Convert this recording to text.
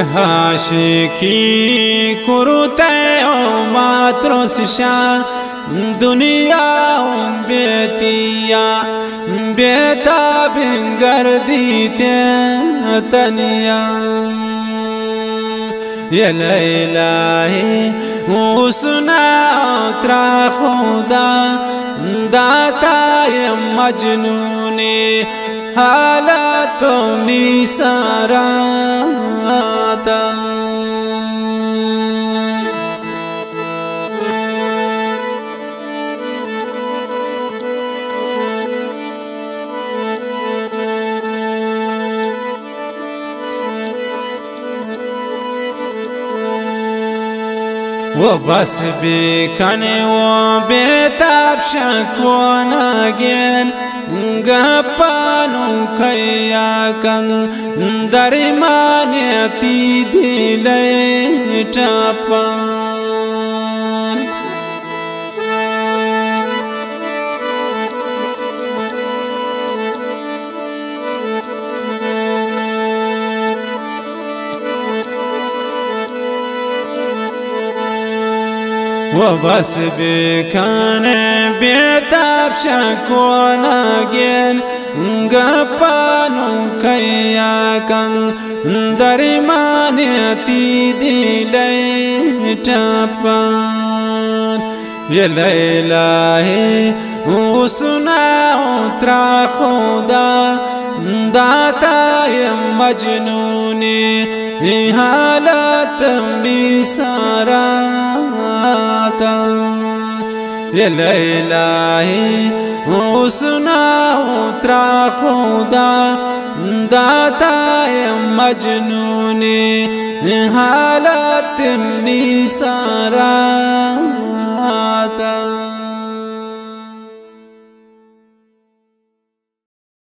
आशिकी कुरुते ओ मातृशिशा दुनिया बेतिया बेता बिंगर दीते तनिया ये लैलाही उसना त्रा खुदा दाता ये मजनूने हालातों में सारा वो बस बेखने वो बेताब शक्वाना गेन गपानु खया कन दरिमाने ती दिले टापन वो बस बेखाने बेताब शक्वाना गेन गपानु खया कन दरिमाने ती दिले टापन ये लैलाही उसना त्रा खुदा दाता ये मजनूने हालत में सारा ये लैलाही उसना त्रा खुदा दाता ये मजनूने हालत में सारा